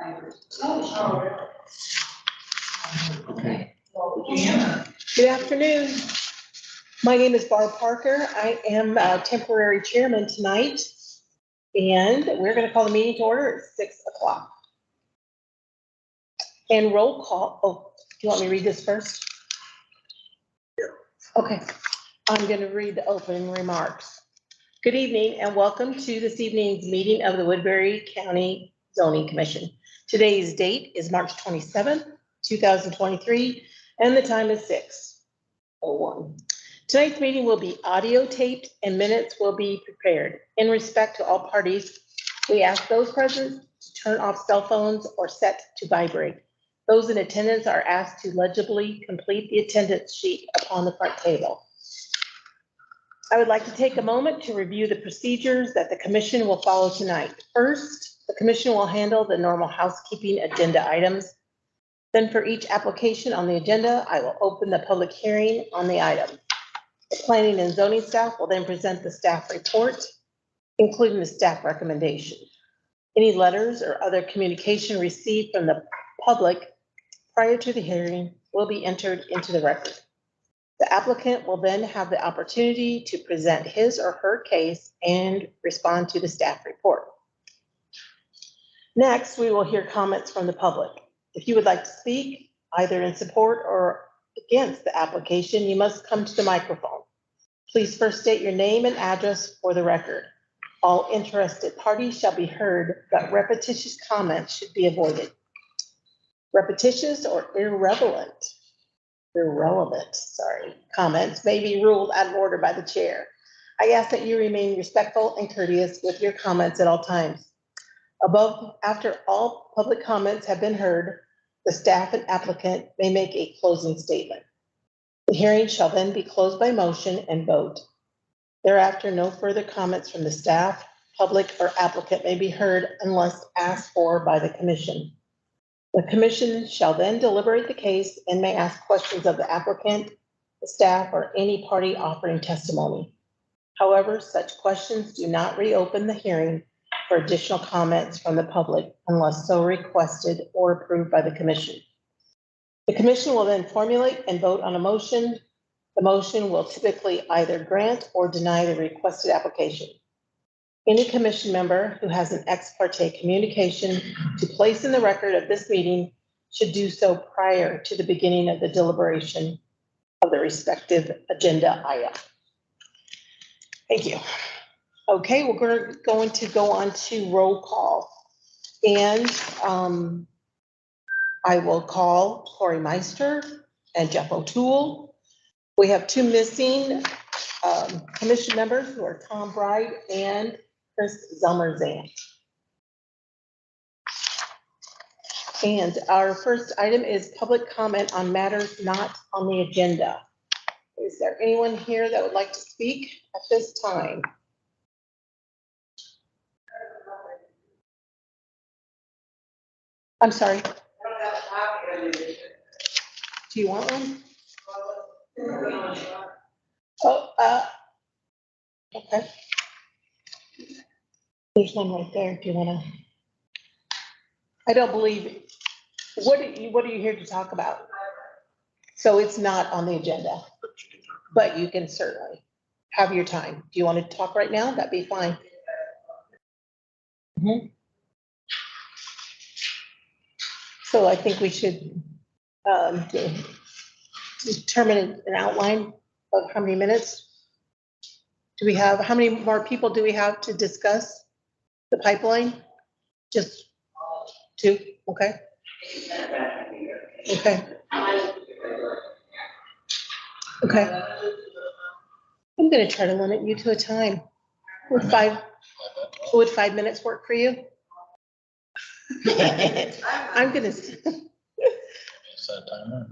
Okay. Good afternoon. My name is Barb Parker. I am temporary chairman tonight, and we're going to call the meeting to order at 6 o'clock. And roll call. Oh, do you want me to read this first? Okay. I'm going to read the opening remarks. Good evening and welcome to this evening's meeting of the Woodbury County Zoning Commission. Today's date is March 27th, 2023, and the time is 6:01. Tonight's meeting will be audio taped and minutes will be prepared. In respect to all parties, we ask those present to turn off cell phones or set to vibrate. Those in attendance are asked to legibly complete the attendance sheet upon the front table. I would like to take a moment to review the procedures that the commission will follow tonight. First, the commission will handle the normal housekeeping agenda items. Then for each application on the agenda, I will open the public hearing on the item. The planning and zoning staff will then present the staff report, including the staff recommendation. Any letters or other communication received from the public prior to the hearing will be entered into the record. The applicant will then have the opportunity to present his or her case and respond to the staff report. Next, we will hear comments from the public. If you would like to speak, either in support or against the application, you must come to the microphone. Please first state your name and address for the record. All interested parties shall be heard, but repetitious comments should be avoided. Repetitious or irrelevant comments may be ruled out of order by the chair. I ask that you remain respectful and courteous with your comments at all times. After all public comments have been heard, the staff and applicant may make a closing statement. The hearing shall then be closed by motion and vote. Thereafter, no further comments from the staff, public, or applicant may be heard unless asked for by the commission. The commission shall then deliberate the case and may ask questions of the applicant, the staff, or any party offering testimony. However, such questions do not reopen the hearing for additional comments from the public unless so requested or approved by the commission. The commission will then formulate and vote on a motion. The motion will typically either grant or deny the requested application. Any commission member who has an ex parte communication to place in the record of this meeting should do so prior to the beginning of the deliberation of the respective agenda item. Thank you. Okay, we're going to go on to roll call. And I will call Corey Meister and Jeff O'Toole. We have two missing commission members who are Tom Bride and Chris Zelmerzant. And our first item is public comment on matters not on the agenda. Is there anyone here that would like to speak at this time? I'm sorry. Do you want one? Oh, okay. There's one right there if you want to. I don't believe, what are you here to talk about? So it's not on the agenda, but you can certainly have your time. Do you want to talk right now? That'd be fine. So I think we should determine an outline of how many minutes do we have? How many more people do we have to discuss the pipeline? Just two, okay. Okay. Okay. I'm going to try to limit you to a time. Would 5 minutes work for you? I'm going to.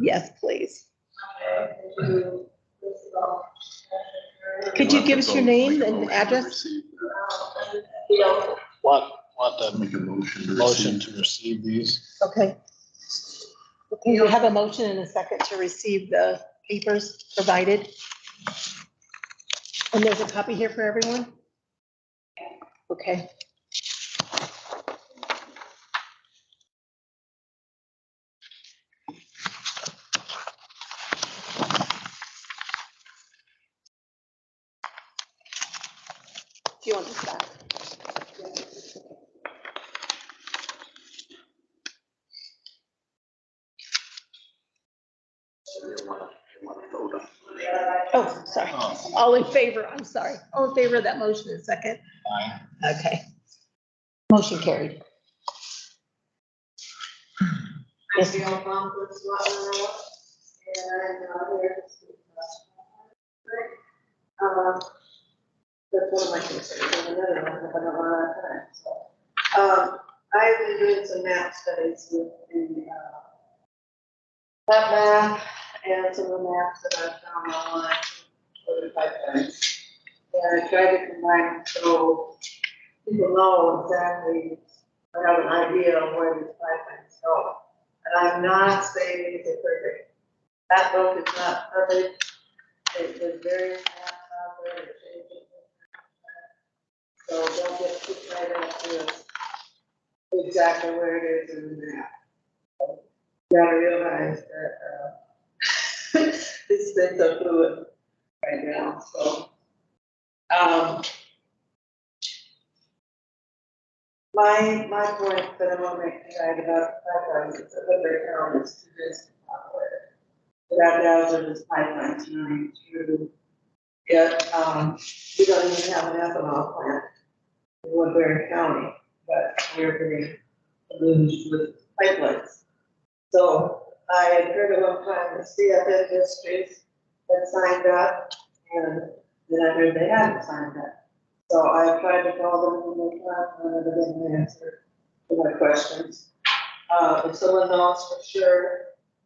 Yes, please. Could you give us your name and address? Want to make a motion to receive these. Okay. Okay, you have a motion and a second to receive the papers provided. And there's a copy here for everyone? Okay. you want this back? Oh, sorry. Oh, All in favor, I'm sorry. All in favor of that motion in second? aye. Okay. Motion carried. Yes. And I'm not here to speak about it. That's one of my concerns, and another one, but I don't run out of time, so. I've been doing some map studies with the, map and some of the maps that I've found online for the pipelines. And I tried to combine them so people know exactly, or have an idea of where these pipelines go. And I'm not saying it's perfect. That book is not perfect. There's various maps out there that change it. So don't get too tied up with exactly where it is in the map. You gotta realize that, these things are fluid right now, so. My point that I want to make tonight about pipelines is that Woodbury County is too busy to operate. Without hazardous pipeline tonight to get, we don't even have an ethanol plant in Woodbury County, but we're being lose with pipelines. So I had heard at one time the CF Industries had signed up, and then I heard they hadn't signed up. So I tried to call them when they come, and they didn't answer to my questions. If someone knows for sure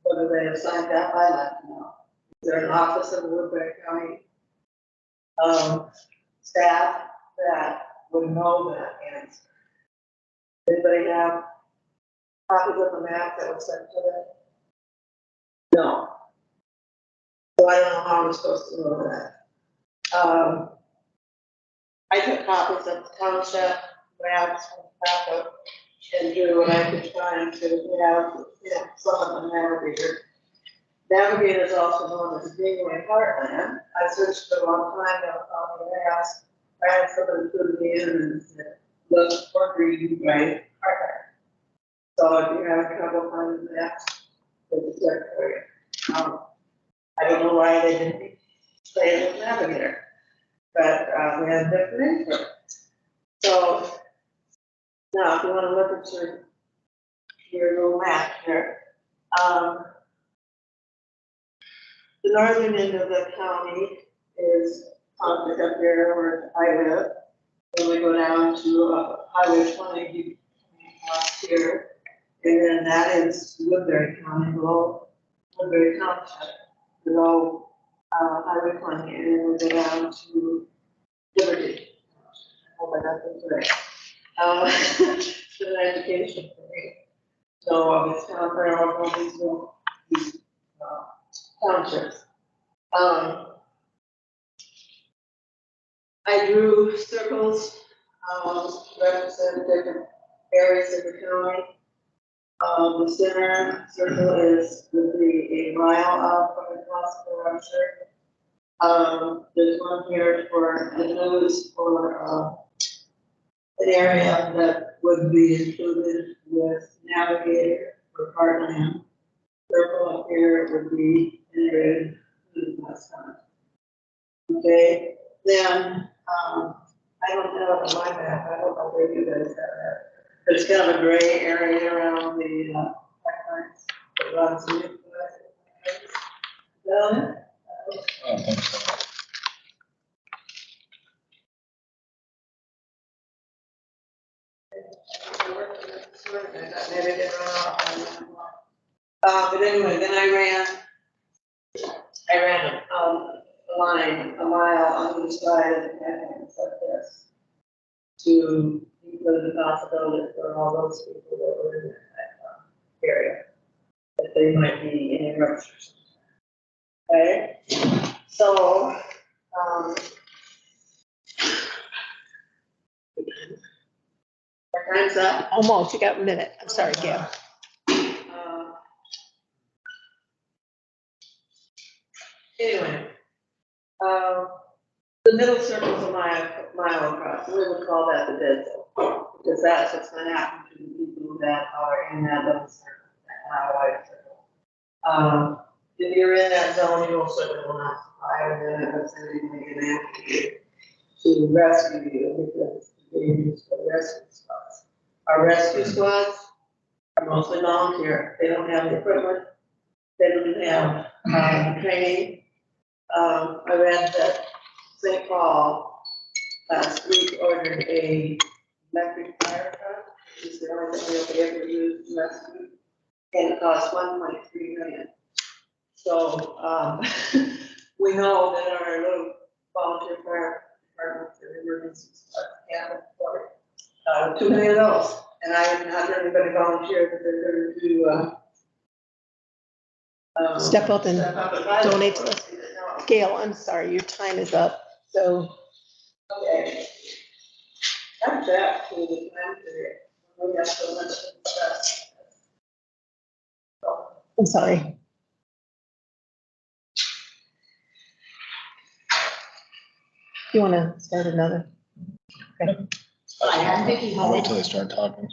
whether they have signed up, I'd like to know. Is there an office in the Woodbury County staff that would know that answer? Anybody have copies of the map that was sent to them? No. So I don't know how we're supposed to know that. I took copies of the township maps and backup and do what I could find to have, some of the navigator. Navigator is also known as Greenway Heartland. I searched for a long time, I found the asked, I had somebody put me in and said, look for Greenway Heartland. So if you have trouble finding that, it's there for you. I don't know why they didn't say it was Navigator, but we had different info. So now, if you want to look at your little map here, the northern end of the county is Concord up here where I live. Then we go down to Highway 20 you cross here, and then that is Woodbury County, below Woodbury Township, below Highway 20, and then we go down to Liberty. I hope I got this right. It's an education for me. So it's kind of where all these townships. I drew circles, represent different areas of the county. The center circle would be a mile out from the possible rupture. There's one here for the news for an area that would be included with Navigator for Heartland. Circle up here would be integrated to the West Coast. Okay, then, I don't have it on my map, I don't know where you guys have that. There's kind of a gray area around the, pipelines that runs through. Well, I don't think so. maybe they run off. But anyway, then I ran a line, a mile on each side of the pipelines like this to include the possibility for all those people that were in that area, that they might be in ruptures. Okay, so, our time's up. Almost, you got a minute. I'm sorry, Gail. Anyway, the The middle circle is a mile across, we would call that the dead zone, because that's what's gonna happen to the people that are in that little circle, that mile wide circle. If you're in that zone, you will certainly will not survive, and then it's going to make an effort to rescue you, because it's dangerous for the rescue squads. Our rescue squads are mostly volunteer, they don't have the equipment, they don't have, the training. I read that St. Paul last week ordered a electric fire truck, which is the only thing they'll be able to use to rescue, and it costs 1.3 million. So, we know that our little volunteer fire departments and emergencies can't afford, too many of those. And I have not heard anybody volunteer that they're going to do, Step up and buy donate them. to us. Gail, I'm sorry, your time is up, so. Okay. That's that to the time period. We have so much to discuss. I'm sorry. You want to start another? Hi, I'm Vicki I'll wait Holt till they start talking.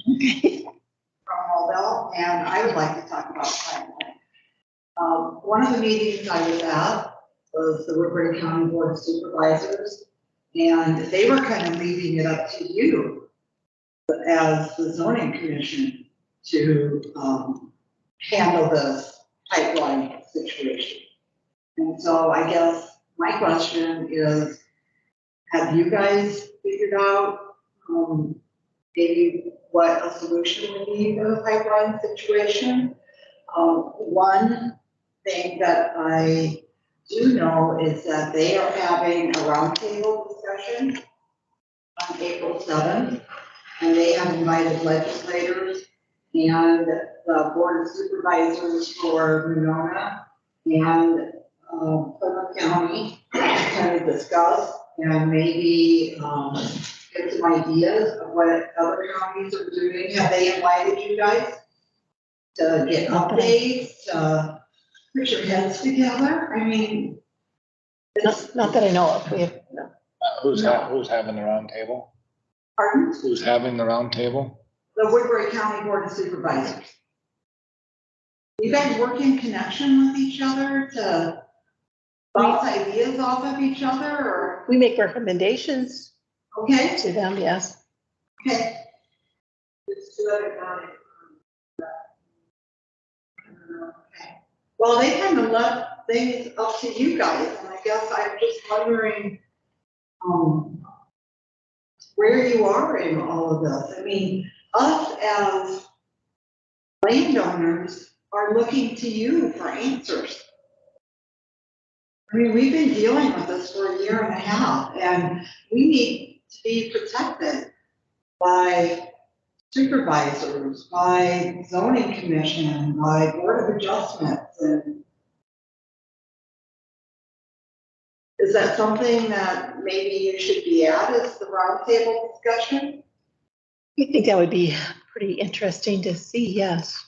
from Hallville, and I would like to talk about climate. One of the meetings I was at was the Woodbury County Board of Supervisors, and they were kind of leaving it up to you as the zoning commission to handle this pipeline situation. And so I guess my question is, have you guys figured out maybe what a solution would be for the pipeline situation? One thing that I do know is that they are having a roundtable discussion on April 7th, and they have invited legislators and the Board of Supervisors for Monona and Plymouth County to kind of discuss and maybe get some ideas of what other counties are doing. Have they invited you guys to get updates, to put your heads together? I mean, it's, Not that I know of, we have, no. Who's having the round table? pardon? Who's having the round table? The Woodbury County Board of Supervisors. You guys work in connection with each other to bounce ideas off of each other, or, We make recommendations okay, to them, yes. okay. It's 200 counties. Okay. Well, they kind of left things up to you guys, and I guess I'm just wondering, where you are in all of this. I mean, us as landowners are looking to you for answers. I mean, we've been dealing with this for a year and a half, and we need to be protected by supervisors, by zoning commission, by board of adjustments, and is that something that maybe you should be at, is the roundtable discussion? I think that would be pretty interesting to see, yes.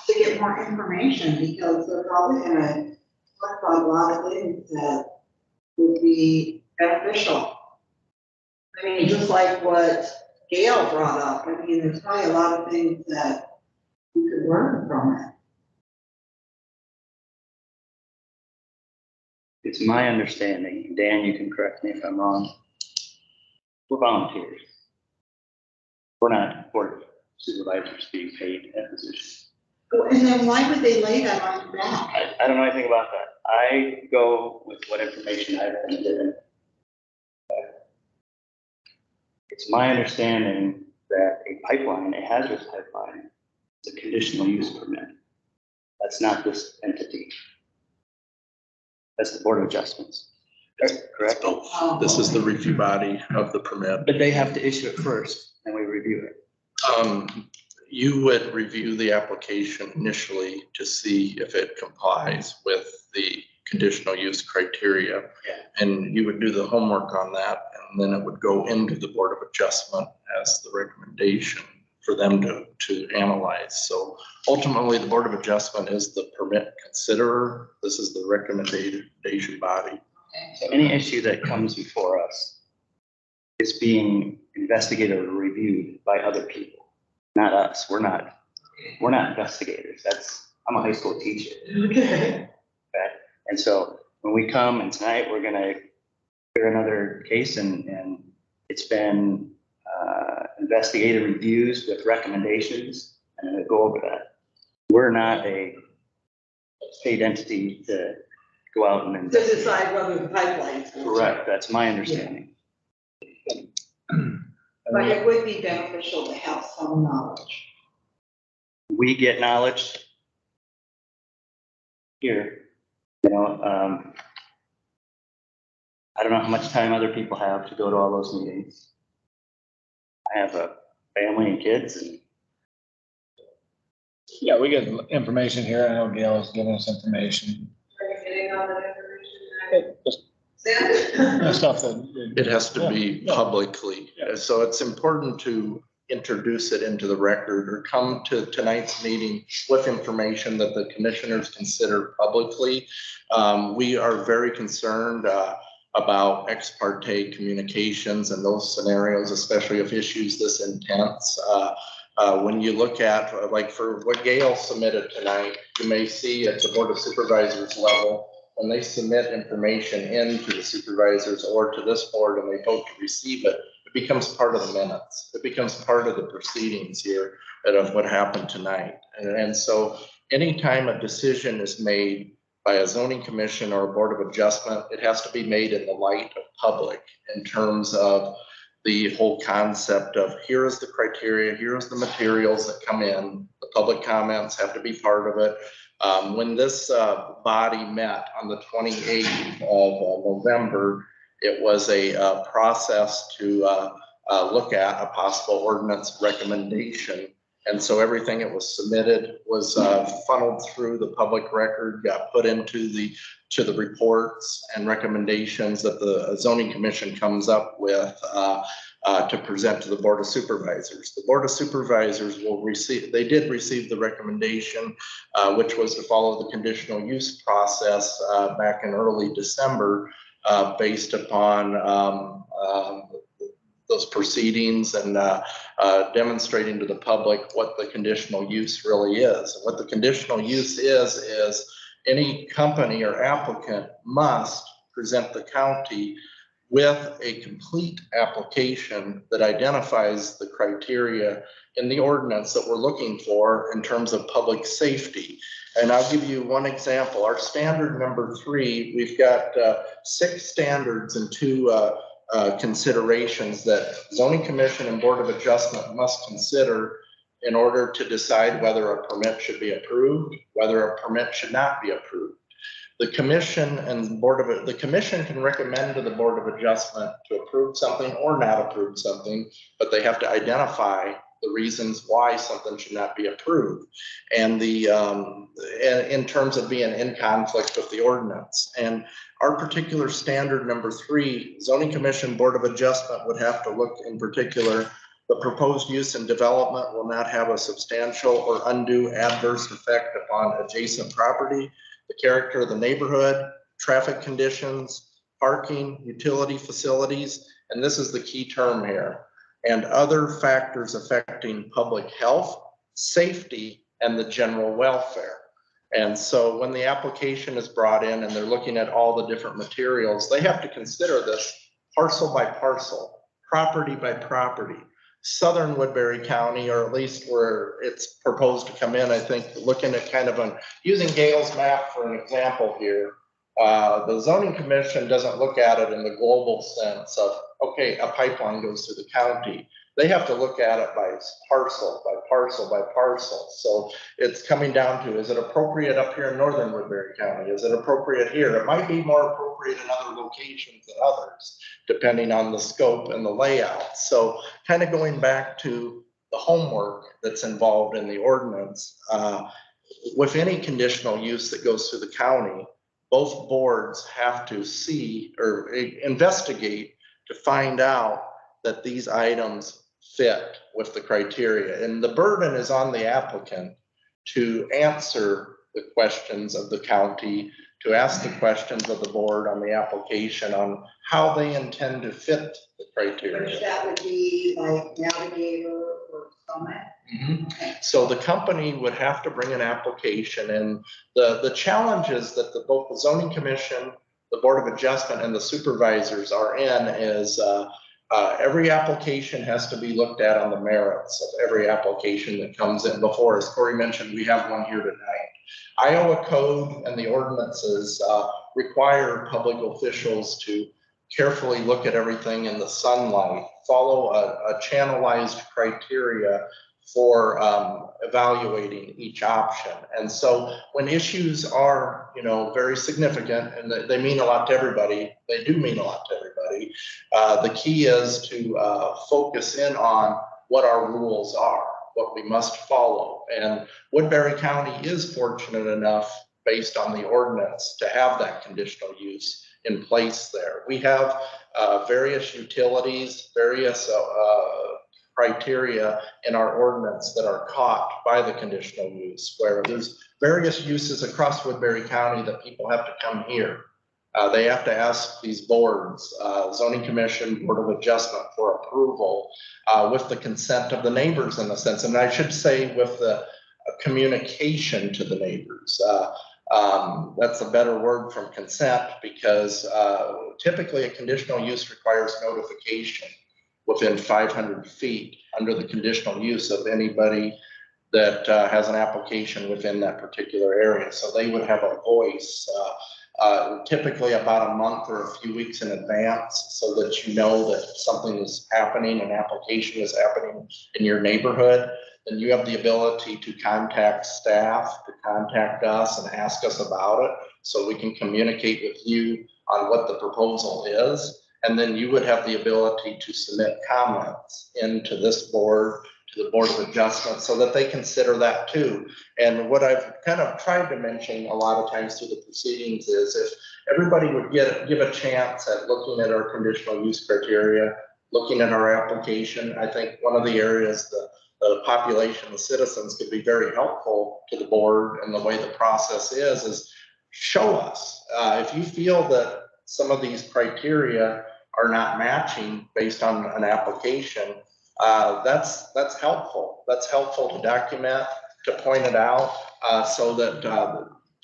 To get more information, because they're probably gonna talk about a lot of things that would be beneficial. I mean, just like what Gail brought up, I mean, there's probably a lot of things that you could learn from it. It's my understanding, Dan, you can correct me if I'm wrong, we're volunteers. We're not board of supervisors being paid that position. And then why would they lay that on your back? I don't know anything about that. I go with what information I've been given. It's my understanding that a pipeline, a hazardous pipeline, is a conditional use permit. That's not this entity. That's the Board of Adjustments. Correct? This is the review body of the permit. But they have to issue it first, and we review it. You would review the application initially to see if it complies with the conditional use criteria. Yeah. And you would do the homework on that, and then it would go into the Board of Adjustment as the recommendation for them to analyze. So ultimately, the Board of Adjustment is the permit considerer. This is the recommendation body. So any issue that comes before us is being investigated or reviewed by other people, not us. We're not investigators. I'm a high school teacher. Okay. And so when we come and tonight, we're gonna hear another case and it's been investigated, reviews with recommendations, and we'll go over that. We're not a state entity to go out and To investigate. decide whether the pipeline's. Correct, that's my understanding. But it would be beneficial to have some knowledge. We get knowledge here, you know, I don't know how much time other people have to go to all those meetings. I have a family and kids and Yeah, we get information here. I know Gail is giving us information. Are you getting all that information? Just Sam? stuff that. It has to be Yeah. publicly, Yeah. so it's important to introduce it into the record or come to tonight's meeting with information that the commissioners consider publicly. We are very concerned about ex parte communications and those scenarios, especially if issues this intense. When you look at, like for what Gail submitted tonight, you may see at the Board of Supervisors level, when they submit information into the supervisors or to this board and they vote to receive it, it becomes part of the minutes. It becomes part of the proceedings here of what happened tonight. And so anytime a decision is made by a zoning commission or a board of adjustment, it has to be made in the light of public in terms of the whole concept of here is the criteria, here is the materials that come in, the public comments have to be part of it. When this body met on the 28th of November, it was a process to look at a possible ordinance recommendation. And so everything that was submitted was funneled through the public record, got put into the reports and recommendations that the zoning commission comes up with to present to the Board of Supervisors. The Board of Supervisors they did receive the recommendation, which was to follow the conditional use process back in early December based upon those proceedings and demonstrating to the public what the conditional use really is. And what the conditional use is any company or applicant must present the county with a complete application that identifies the criteria in the ordinance that we're looking for in terms of public safety. And I'll give you one example. Our standard number 3, we've got 6 standards and 2 considerations that zoning commission and board of adjustment must consider in order to decide whether a permit should be approved, whether a permit should not be approved. The commission and the commission can recommend to the board of adjustment to approve something or not approve something, but they have to identify the reasons why something should not be approved. And in terms of being in conflict with the ordinance. And our particular standard number 3, zoning commission, board of adjustment would have to look in particular, the proposed use and development will not have a substantial or undue adverse effect upon adjacent property, the character of the neighborhood, traffic conditions, parking, utility facilities, and this is the key term here, and other factors affecting public health, safety, and the general welfare. And so when the application is brought in and they're looking at all the different materials, they have to consider this parcel by parcel, property by property. Southern Woodbury County, or at least where it's proposed to come in, I think, looking at kind of using Gail's map for an example here, the zoning commission doesn't look at it in the global sense of, okay, a pipeline goes through the county. They have to look at it by parcel, by parcel, by parcel. So it's coming down to, is it appropriate up here in Northern Woodbury County? Is it appropriate here? It might be more appropriate in other locations than others, depending on the scope and the layout. So kind of going back to the homework that's involved in the ordinance, with any conditional use that goes through the county, both boards have to see or investigate to find out that these items fit with the criteria. And the burden is on the applicant to answer the questions of the county to ask the questions of the board on the application on how they intend to fit the Which criteria. that would be like Navigator or Summit. Mhm. So the company would have to bring an application, and the challenges that both the zoning commission, the board of adjustment, and the supervisors are in is every application has to be looked at on the merits of every application that comes in before. As Corey mentioned, we have one here tonight. Iowa code and the ordinances require public officials to carefully look at everything in the sunlight, follow a channelized criteria for evaluating each option. And so when issues are, very significant and they mean a lot to everybody, they do mean a lot to everybody. The key is to focus in on what our rules are, what we must follow. And Woodbury County is fortunate enough, based on the ordinance, to have that conditional use in place there. We have various utilities, various criteria in our ordinance that are caught by the conditional use, where there's various uses across Woodbury County that people have to come here. They have to ask these boards, zoning commission, board of adjustment for approval with the consent of the neighbors in a sense. And I should say with the communication to the neighbors. That's a better word from consent, because typically a conditional use requires notification within 500 feet under the conditional use of anybody that has an application within that particular area. So they would have a voice typically about a month or a few weeks in advance, so that you know that something is happening, an application is happening in your neighborhood. Then you have the ability to contact staff, to contact us and ask us about it, so we can communicate with you on what the proposal is. And then you would have the ability to submit comments into this board, to the Board of Adjustment, so that they consider that too. And what I've kind of tried to mention a lot of times through the proceedings is, if everybody would give a chance at looking at our conditional use criteria, looking at our application, I think one of the areas the population, the citizens could be very helpful to the board, and the way the process is show us. If you feel that some of these criteria are not matching based on an application, that's helpful. That's helpful to document, to point it out, so that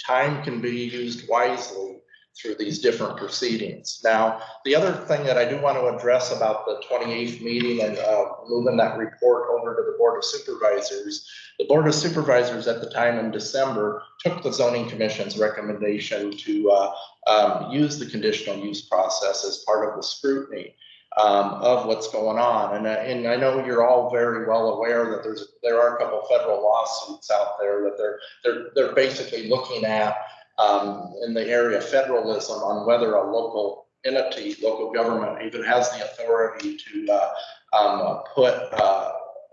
time can be used wisely through these different proceedings. Now, the other thing that I do want to address about the 28th meeting and moving that report over to the Board of Supervisors, the Board of Supervisors at the time in December took the Zoning Commission's recommendation to use the conditional use process as part of the scrutiny of what's going on. And I know you're all very well aware that there are a couple federal lawsuits out there that they're basically looking at in the area of federalism on whether a local entity, local government even has the authority to put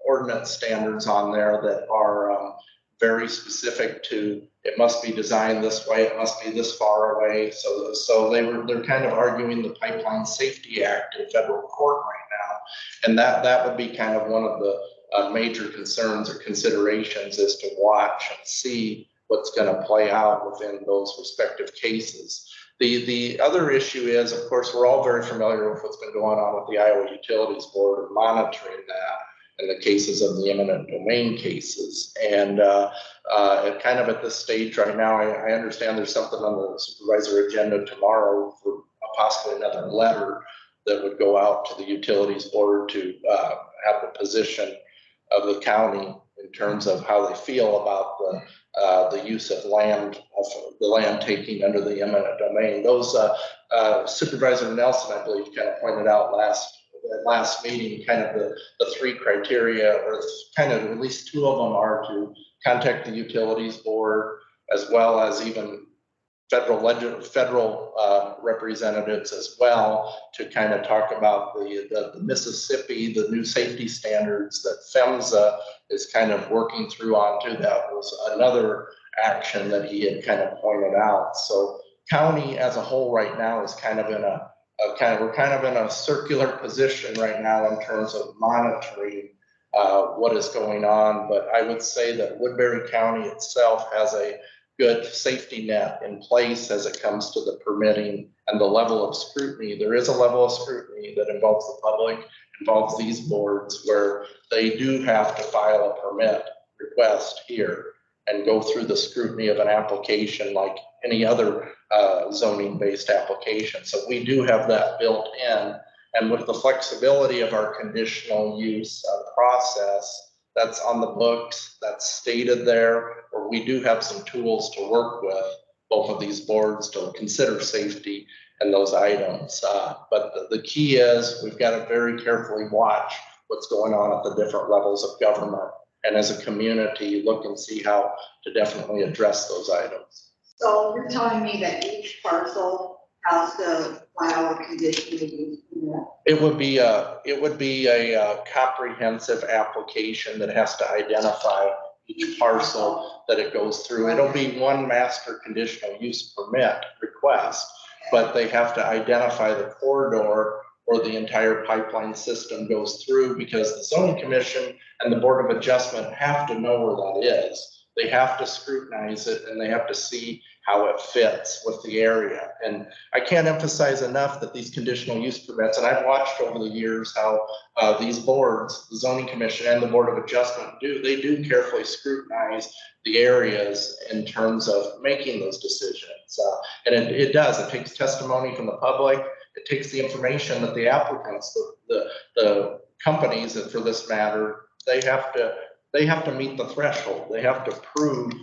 ordinance standards on there that are very specific to, it must be designed this way, it must be this far away. So they're kind of arguing the Pipeline Safety Act in federal court right now. And that would be kind of one of the major concerns or considerations, is to watch and see what's going to play out within those respective cases. The other issue is, of course, we're all very familiar with what's been going on with the Iowa Utilities Board and monitoring that in the cases of the eminent domain cases. And kind of at this stage right now, I understand there's something on the supervisor agenda tomorrow for possibly another letter that would go out to the Utilities Board to have the position of the county in terms of how they feel about the use of land, of the land taking under the eminent domain. Those Supervisor Nelson, I believe, kind of pointed out last meeting, kind of the three criteria, or kind of at least two of them are to contact the Utilities Board, as well as even federal representatives as well, to kind of talk about the Mississippi, the new safety standards that PHMSA is kind of working through onto. That was another action that he had kind of pointed out. So county as a whole right now is kind of in we're kind of in a circular position right now in terms of monitoring what is going on. But I would say that Woodbury County itself has a good safety net in place as it comes to the permitting and the level of scrutiny. There is a level of scrutiny that involves the public, involves these boards, where they do have to file a permit request here and go through the scrutiny of an application like any other zoning-based application. So we do have that built in. And with the flexibility of our conditional use process, that's on the books, that's stated there, or we do have some tools to work with both of these boards to consider safety and those items. But the key is we've got to very carefully watch what's going on at the different levels of government. And as a community, look and see how to definitely address those items. So you're telling me that each parcel has to file a conditional use permit? It would be a comprehensive application that has to identify each parcel that it goes through. It'll be one master conditional use permit request, but they have to identify the corridor or the entire pipeline system goes through, because the zoning commission and the board of adjustment have to know where that is. They have to scrutinize it and they have to see how it fits with the area. And I can't emphasize enough that these conditional use permits, and I've watched over the years how these boards, the zoning commission and the board of adjustment they do carefully scrutinize the areas in terms of making those decisions. And it does, it takes testimony from the public. It takes the information that the applicants, the companies that for this matter, they have to meet the threshold. They have to prove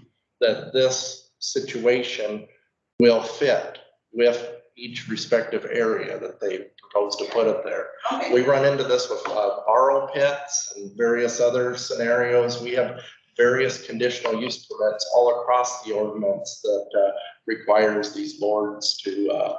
that this situation will fit with each respective area that they propose to put it there. Okay. We run into this with borrow pits and various other scenarios. We have various conditional use permits all across the ordinance that requires these boards to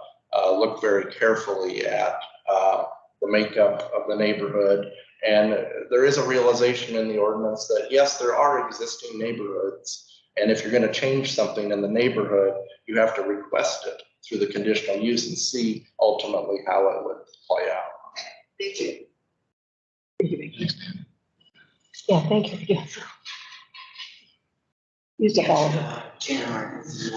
look very carefully at the makeup of the neighborhood. And there is a realization in the ordinance that yes, there are existing neighborhoods. And if you're going to change something in the neighborhood, you have to request it through the conditional use and see ultimately how it would play out. Thank you. Yeah, thank you for doing so. Used up all of it. Jan Martins.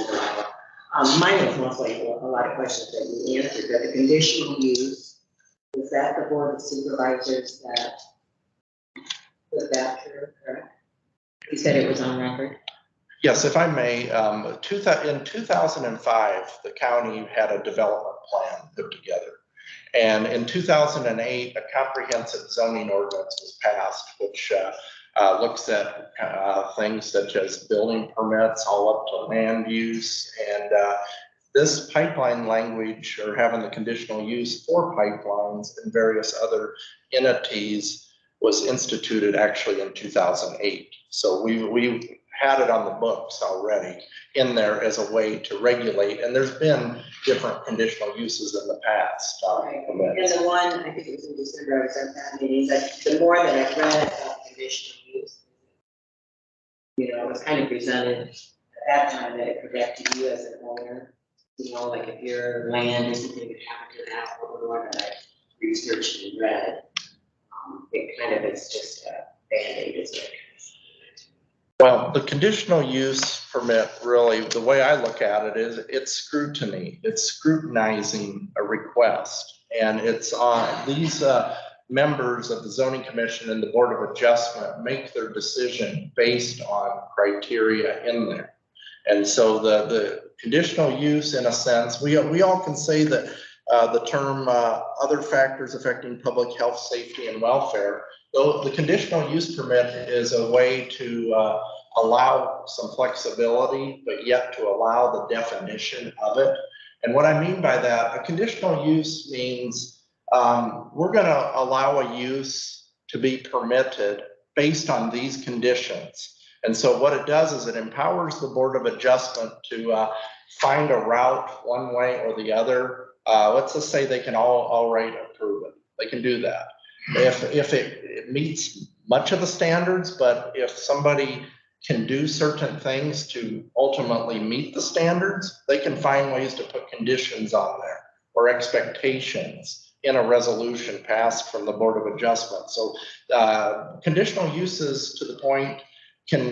Mine was mostly a lot of questions that you answered, but the conditional use, was that the board of supervisors that put that through, correct? You said it was on record? Yes, if I may, in 2005, the county had a development plan put together. And in 2008, a comprehensive zoning ordinance was passed, which looks at things such as building permits, all up to land use. And this pipeline language, or having the conditional use for pipelines and various other entities, was instituted actually in 2008. So we had it on the books already in there as a way to regulate. And there's been different conditional uses in the past. And the one, I think it was in December, I was at that meeting, like the more that I've read about conditional use, it was kind of presented at that time that it protected you as an owner. Like if your land or something would happen to that, or the one that I researched and read, it kind of is just a Band-Aid, isn't it? Well, the conditional use permit, really, the way I look at it is it's scrutiny. It's scrutinizing a request. And it's on these members of the zoning commission and the board of adjustment make their decision based on criteria in there. And so the conditional use, in a sense, we all can say that the term other factors affecting public health, safety, and welfare, though the conditional use permit is a way to allow some flexibility, but yet to allow the definition of it. And what I mean by that, a conditional use means we're going to allow a use to be permitted based on these conditions. And so what it does is it empowers the board of adjustment to find a route one way or the other. Let's just say they can all right approve it. They can do that. If it meets much of the standards, but if somebody can do certain things to ultimately meet the standards, they can find ways to put conditions on there or expectations in a resolution passed from the board of adjustment. So conditional uses, to the point, can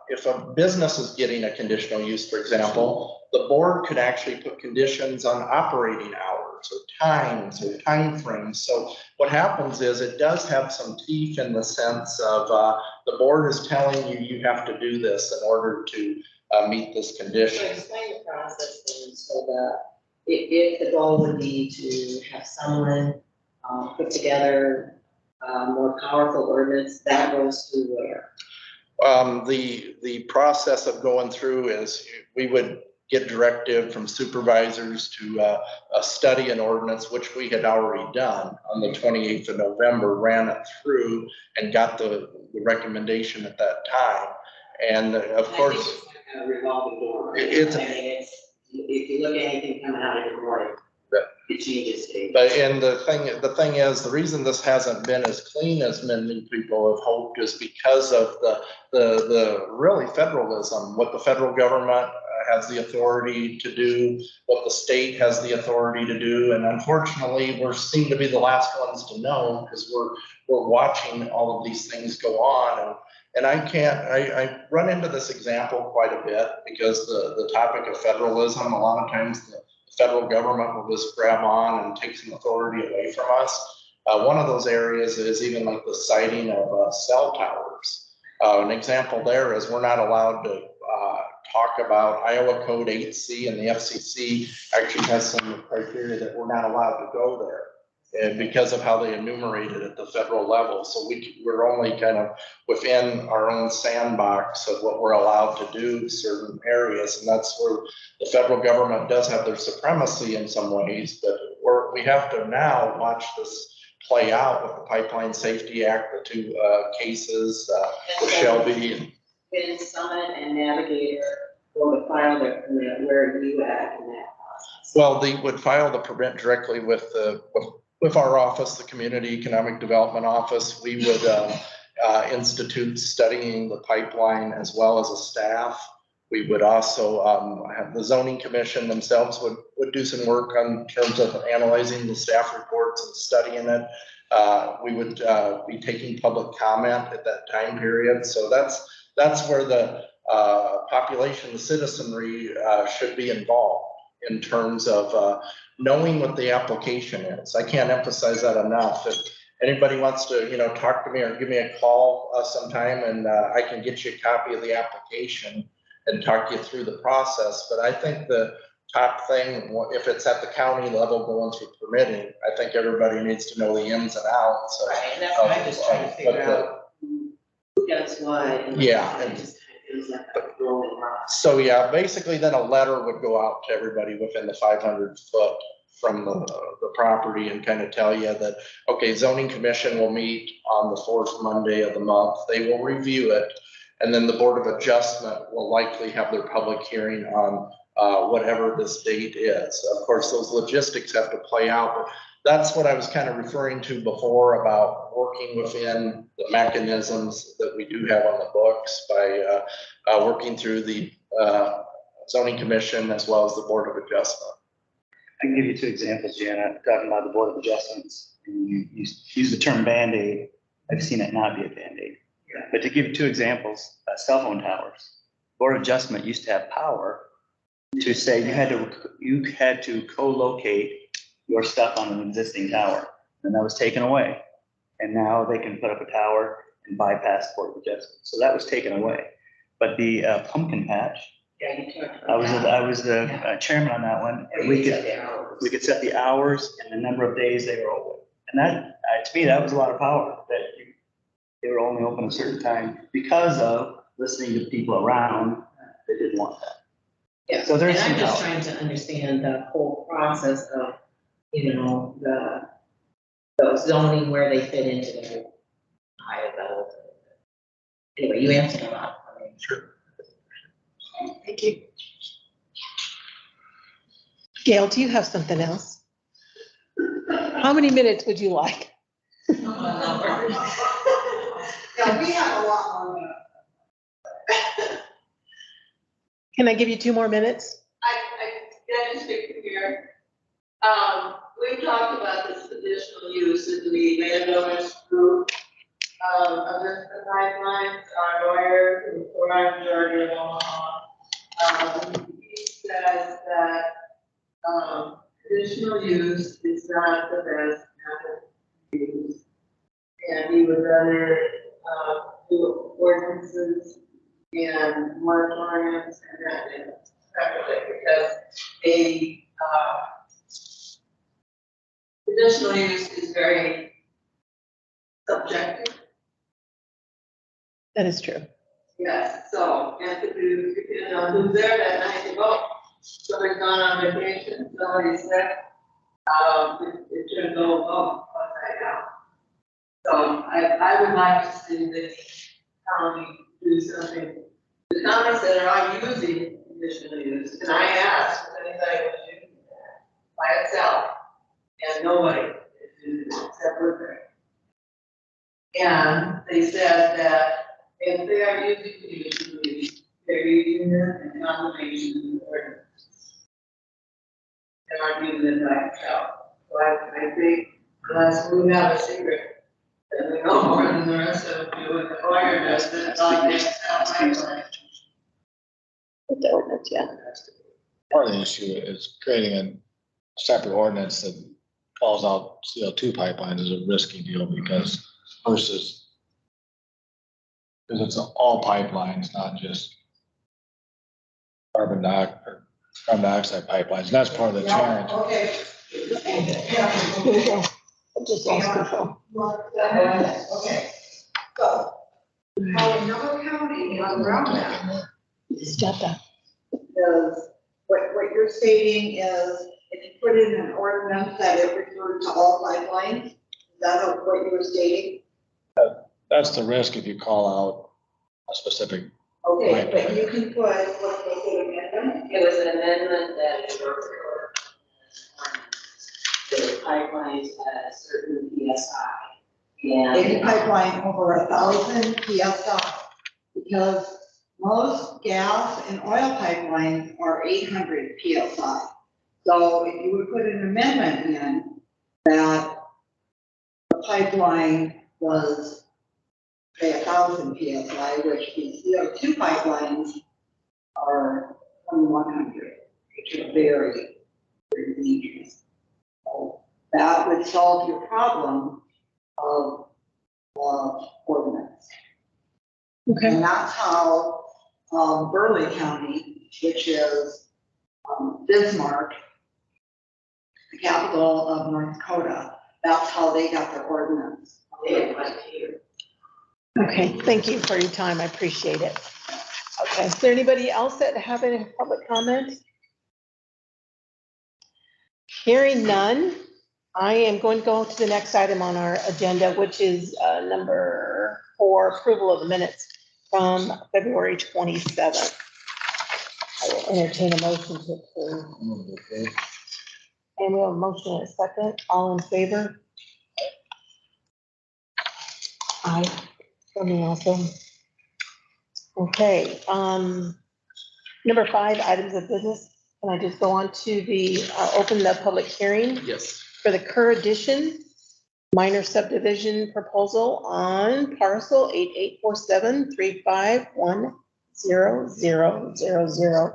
if a business is getting a conditional use, for example, the board could actually put conditions on operating hours or times or timeframes. So what happens is it does have some teeth in the sense of, the board is telling you, you have to do this in order to meet this So condition. explain the process then, so that if the goal would be to have someone put together a more powerful ordinance, that goes to where? The process of going through is we would get directive from supervisors to study an ordinance, which we had already done on the 28th of November, ran it through and got the recommendation at that time. And of And I think course, it's like a revolving door. Right? It's- I mean, it's, if you look at anything coming out of the board, it changes dates. but and the thing is, the reason this hasn't been as clean as many people have hoped is because of the really federalism, what the federal government has the authority to do, what the state has the authority to do, and unfortunately, we seem to be the last ones to know because we're watching all of these things go on. And I run into this example quite a bit because the topic of federalism, a lot of times the federal government will just grab on and take some authority away from us. One of those areas is even like the siting of cell towers. An example there is we're not allowed to talk about Iowa Code 8C, and the FCC actually has some criteria that we're not allowed to go there. And because of how they enumerated at the federal level. So we're only kind of within our own sandbox of what we're allowed to do certain areas. And that's where the federal government does have their supremacy in some ways, but we have to now watch this play out with the Pipeline Safety Act, the two cases with Shelby. And When Summit and Navigator go to file their permit, where are you at in that process? Well, they would file the permit directly with our office, the Community Economic Development Office. We would institute studying the pipeline as well as a staff. We would also have the zoning commission themselves would do some work in terms of analyzing the staff reports and studying it. We would be taking public comment at that time period. So that's where the population, the citizenry should be involved in terms of knowing what the application is. I can't emphasize that enough. If anybody wants to, talk to me or give me a call sometime, and I can get you a copy of the application and talk you through the process. But I think the top thing, if it's at the county level going through permitting, I think everybody needs to know the ins and outs. Right, and that's what I'm just trying to figure out who gets what. And Yeah, it just kind of feels like a rolling rock. So yeah, basically then a letter would go out to everybody within the 500 foot from the property and kind of tell you that, okay, zoning commission will meet on the 4th Monday of the month. They will review it. And then the Board of Adjustment will likely have their public hearing on whatever this date is. Of course, those logistics have to play out, but that's what I was kind of referring to before about working within the mechanisms that we do have on the books by working through the zoning commission as well as the Board of Adjustment. I can give you two examples, Jana, talking about the Board of Adjustments. And you use the term Band-Aid. I've seen it not be a Band-Aid. But to give two examples, cell phone towers. Board of Adjustment used to have power to say you had to co-locate your stuff on an existing tower, and that was taken away. And now they can put up a tower and bypass Board of Adjustment. So that was taken away. But the pumpkin patch, Yeah, you talked about I was the chairman on that one. that. We could set the hours and the number of days they were open. And that, to me, that was a lot of power, that they were only open a certain time because of listening to people around that didn't want that. Yeah, So there's and I'm some just power. trying to understand the whole process of, the zoning, where they fit into the higher level. Anyway, you answered a lot for me. Sure. Thank you. Gail, do you have something else? How many minutes would you like? Yeah, we have a lot more minutes. Can I give you 2 more minutes? Can I just speak here? We talked about this conditional use in the landowners group. Of the pipelines, our lawyer, before I joined we would rather, do ordinances and moratoriums and that, and separately, because a, conditional use is very subjective. That is true. Yes, so, and if you, who's there that night to vote, somebody's gone on vacation, somebody's sick, it should go vote right now. So I would like to see the county do something. The counties that are using conditional use, and I asked if anybody was using that by itself, and nobody is using it except for them. And they said that if they are using conditional use, they're using it in combination with ordinance. They aren't using it by itself. So I think unless we have a secret, that we know more than the rest of them do, and the lawyer does, that's all they have. With the ordinance, yeah. Part of the issue is creating a separate ordinance that calls out CO2 pipelines is a risky deal because versus it's all pipelines, not just carbon dioxide pipelines. And that's part of the challenge. Okay. Here we go. I just lost control. Okay. So, another county around that Stop that. Is, what you're stating is if you put in an ordinance that it referred to all pipelines, is that what you were stating? That's the risk if you call out a specific. Okay, but you can put, what was it, amendment? It was an amendment that the pipelines at a certain PSI. Any And pipeline over 1,000 PSI, because most gas and oil pipelines are 800 PSI. So if you would put an amendment in that the pipeline was, say, 1,000 PSI, which the CO2 pipelines are 2,100, which are very, very dangerous. So that would solve your problem of ordinance. Okay. And that's how Burleigh County, which is Bismarck, the capital of North Dakota, that's how they got their ordinance. Okay, thank you for your time. I appreciate it. Okay, is there anybody else that have any public comment? Hearing none, I am going to go to the next item on our agenda, which is number 4, approval of the minutes from February 27th. I will entertain a motion to approve. And we have a motion and a second. All in favor? Aye. For me also. Okay, number 5, items of business. Can I just go on to the, open the public hearing Yes. for the Kerr addition minor subdivision proposal on parcel 884735100002.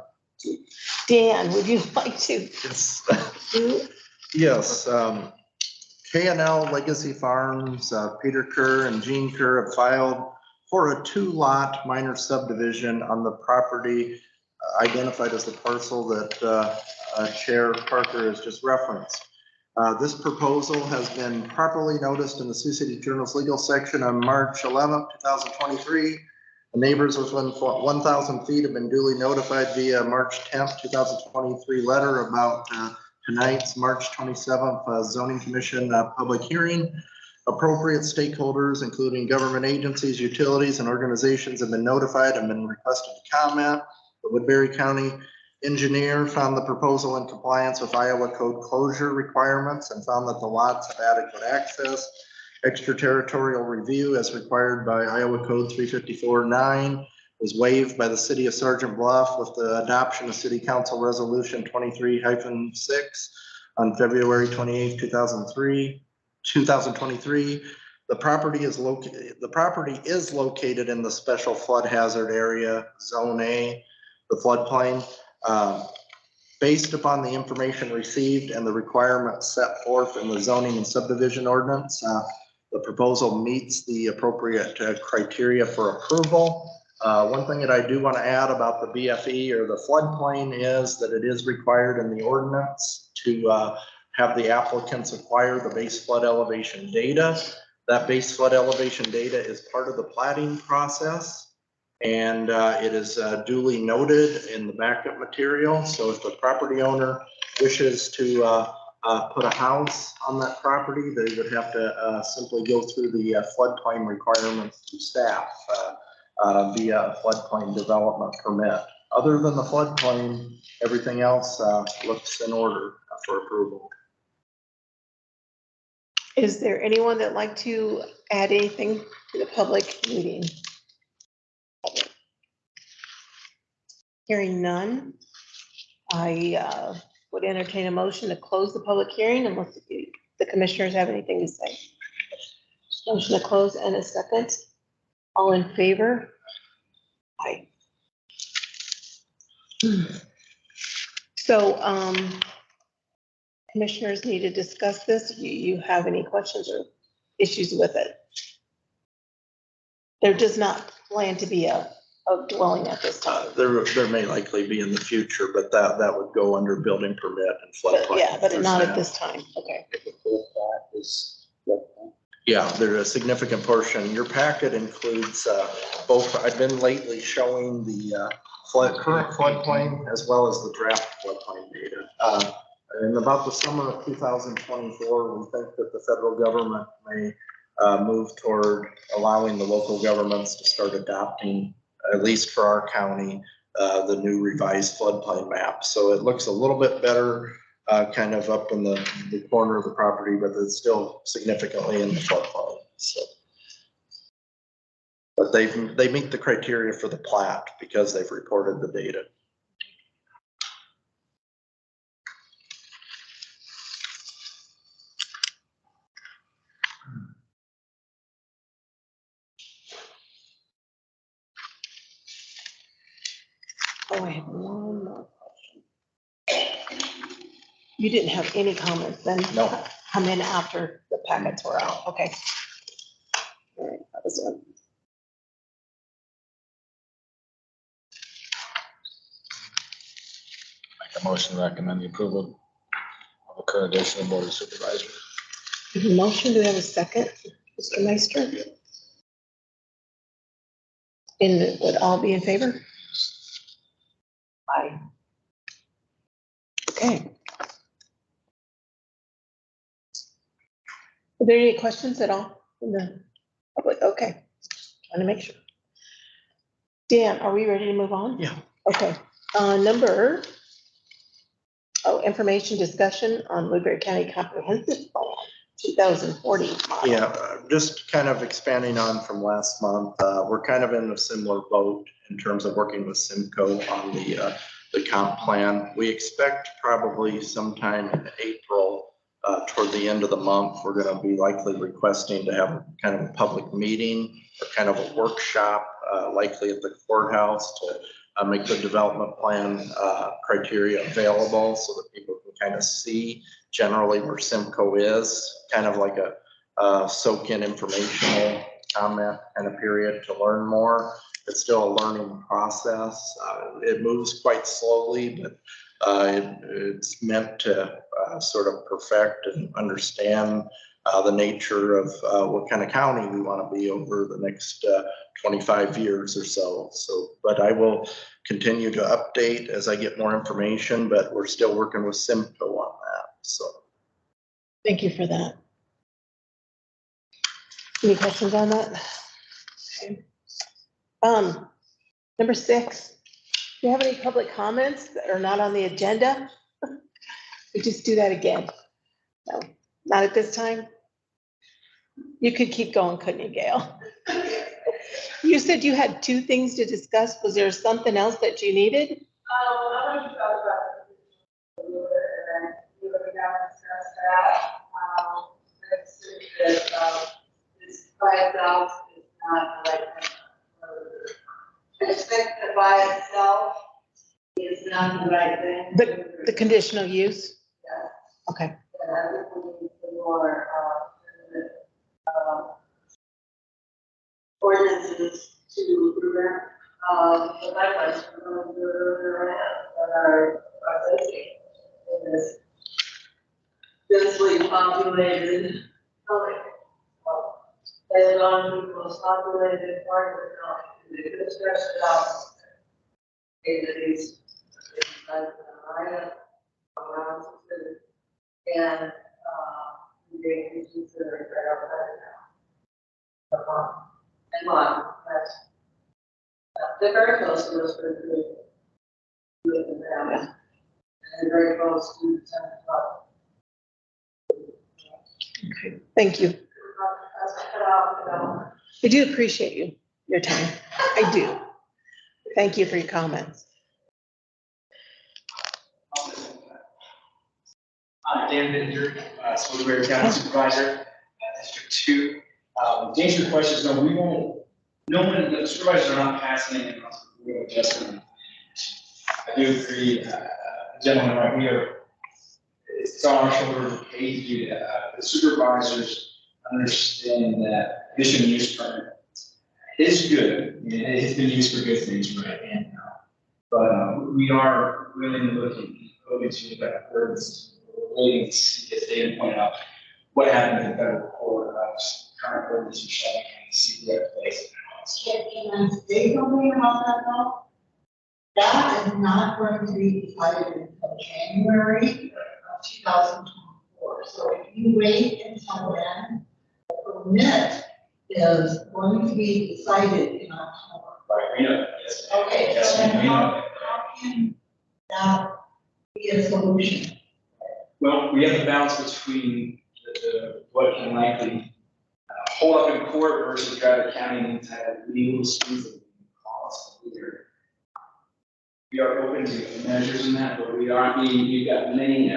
Dan, would you like to Yes. do? Yes, K&L Legacy Farms, Peter Kerr and Jean Kerr have filed for a 2-lot minor subdivision on the property identified as the parcel that Chair Parker has just referenced. This proposal has been properly noticed in the Sioux City Journal's legal section on March 11th, 2023. The neighbors within 1,000 feet have been duly notified via March 10th, 2023 letter about tonight's March 27th Zoning Commission public hearing. Appropriate stakeholders, including government agencies, utilities, and organizations have been notified and been requested to comment. The Woodbury County engineer found the proposal in compliance with Iowa code closure requirements and found that the lots have adequate access. Extraterritorial review as required by Iowa code 354-9 was waived by the city of Sergeant Bluff with the adoption of City Council Resolution 23-6 on February 28, 2023. The property is located in the special flood hazard area, Zone A, the floodplain. Based upon the information received and the requirements set forth in the zoning and subdivision ordinance, the proposal meets the appropriate criteria for approval. One thing that I do want to add about the BFE or the floodplain is that it is required in the ordinance to have the applicants acquire the base flood elevation data. That base flood elevation data is part of the plating process, and it is duly noted in the backup material. So if the property owner wishes to put a house on that property, they would have to simply go through the floodplain requirements to staff via floodplain development permit. Other than the floodplain, everything else looks in order for approval. Is there anyone that'd like to add anything to the public meeting? Hearing none, I would entertain a motion to close the public hearing unless the commissioners have anything to say. Motion to close and a second. All in favor? Aye. So, commissioners need to discuss this. Do you have any questions or issues with it? There does not plan to be a dwelling at this time. There may likely be in the future, but that would go under building permit and floodplain. Yeah, but not at this time. Okay. That is floodplain. Yeah, there's a significant portion. Your packet includes both. I've been lately showing the current floodplain as well as the draft floodplain data. In about the summer of 2024, we think that the federal government may move toward allowing the local governments to start adopting, at least for our county, the new revised floodplain map. So it looks a little bit better, kind of up in the corner of the property, but it's still significantly in the floodplain. So, but they meet the criteria for the plat because they've reported the data. Oh, I have one more question. You didn't have any comments then? No. Come in after the packets were out. Okay. All right, that was it. Make a motion to recommend the approval of the current addition of Board of Supervisors. Motion, do we have a second, Mr. Meister? And would all be in favor? Aye. Okay. Are there any questions at all in the public? Okay, trying to make sure. Dan, are we ready to move on? Yeah. Okay, information discussion on Woodbury County Comprehensive Plan 2040 model. Yeah, just kind of expanding on from last month, we're kind of in a similar boat in terms of working with Simcoe on the comp plan. We expect probably sometime in April, toward the end of the month, we're going to be likely requesting to have kind of a public meeting or kind of a workshop, likely at the courthouse to make the development plan criteria available so that people can kind of see generally where Simcoe is, kind of like a soak-in informational comment kind of period to learn more. It's still a learning process. It moves quite slowly, but it's meant to sort of perfect and understand the nature of what kind of county we want to be over the next 25 years or so. But I will continue to update as I get more information, but we're still working with Simcoe on that, so. Thank you for that. Any questions on that? Okay. Number 6, do you have any public comments that are not on the agenda? We just do that again. No, not at this time. You could keep going, couldn't you, Gail? You said you had 2 things to discuss. Was there something else that you needed? I want to talk about the and then we would have discussed that. This by itself is not the right thing. I think that by itself is not the right thing. The conditional use? Yeah. Okay. We need some more, ordinances to prevent, the pipelines from going through the land that are associated in this densely populated county. And on the most populated part of the county, they could stress it out. These, around the city, and, they consider that outside now. And one, that's, they're very close to us, but good in them, and they're very close to the 10 o'clock. Okay, thank you. I do appreciate your time. I do. Thank you for your comments. Dan Binder, Salisbury County Supervisor, District 2. To answer your questions, no, we won't, no one, the supervisors are not passing anything else. We're adjusting. I do agree, gentlemen, right, we are, it's on our shoulder to pay to do that. The supervisors understand that conditional use permit is good. It has been used for good things, right? And, but we are really looking to that ordinance. Waiting to see, as David pointed out, what happened in the federal court about current ordinance for Shelby County, see where it plays. Can I say something about that though? That is not going to be decided until January of 2024. So if you wait until then, the permit is going to be decided in October. Right, we know that, yes. Okay, Yes, so then we know how that. can that be a solution? Well, we have a balance between what can likely hold up in court versus drive the county into legal disputes and costs. We are open to measures in that, but we've got many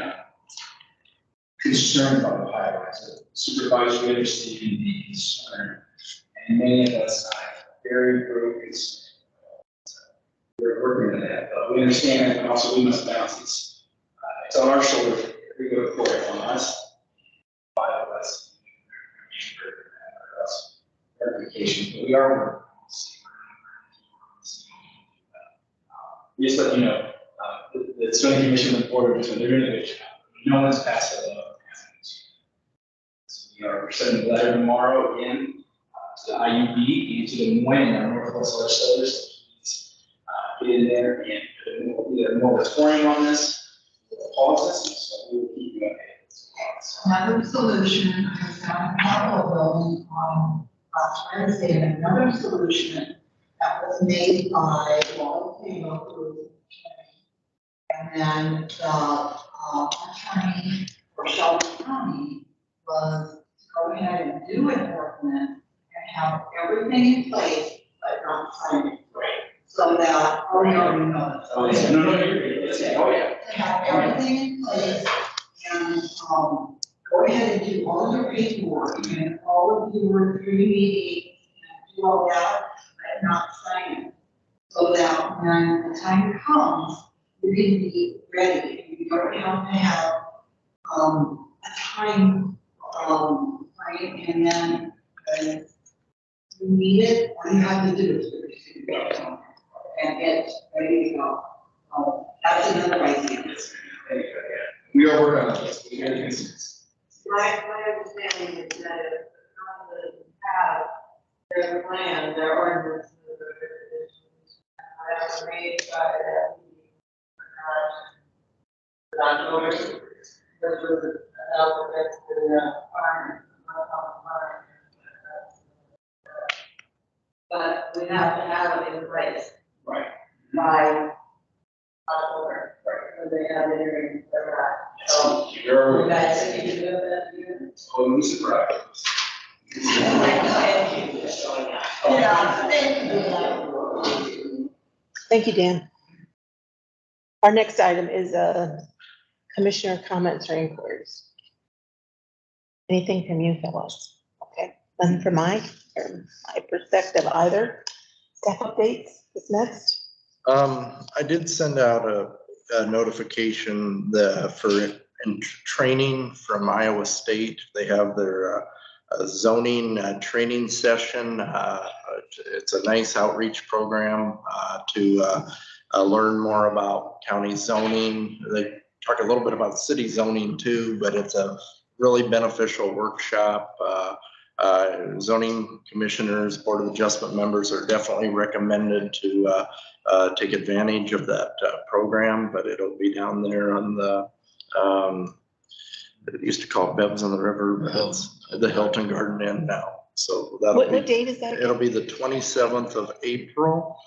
concerns about the pipelines. Supervisors, we understand the concern, and many of us are very concerned. We're working on that, but we understand that, but also we must balance this. It's on our shoulders. We go to court on us, five of us, verification, but we are working on this. Just let you know, the zoning commission and board are doing a good job. No one's passed it up. So we are sending a letter tomorrow again to the IUB and to the Moines, our Northwest legislators. Get in there and put either more moratorium on this, or pause this, so we will keep you updated. Another solution, I found Capitol last Wednesday, and another solution that was made by Walt Taylor, and then the attorney for Shelby County was to go ahead and do an ordinance and have everything in place, but not sign it. So that, oh, you already know this. Oh, yeah. No, you're good. Oh, yeah. To have everything in place and, go ahead and do all your paperwork and all of your 3 meetings and do all that, but not sign it. So that when the time comes, you can be ready. You don't have to have, a time, frame, and then when you need it, all you have to do is receive it. And it's ready to go. That's another idea. We are working on this. We got this. My understanding is that if the have their plan, their ordinances, or their conditions, are made by that October, which was an alphabet to the farm, but we have to have it in place. Right. By October, so they have it hearing for that. So, You're you guys think you can do that? totally surprised. Thank you, Dan. Our next item is commissioner comments or inquiries. Anything from you fellows? Okay, nothing from my perspective either. Staff updates is next. I did send out a notification for training from Iowa State. They have their zoning training session it's a nice outreach program to learn more about county zoning. They talk a little bit about city zoning too, but it's a really beneficial workshop. Zoning commissioners, Board of Adjustment members are definitely recommended to take advantage of that program, but it'll be down there on the, it used to call it Bev's on the River, but it's the Hilton Garden Inn now. So that'll What be, date is that? it'll be the 27th of April.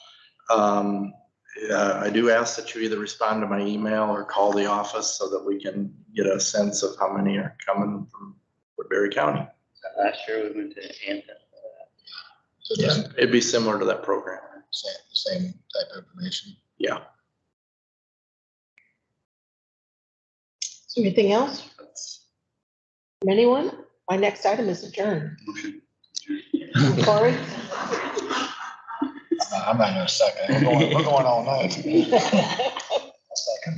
I do ask that you either respond to my email or call the office so that we can get a sense of how many are coming from Woodbury County. Last year we went to Hampton. So Yeah, just it'd be similar to that program. same type of information. Yeah. So anything else? From anyone? My next item is adjourned. Corey? I'm not gonna second. We're going all night. Second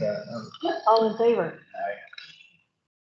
that. All in favor? Aye.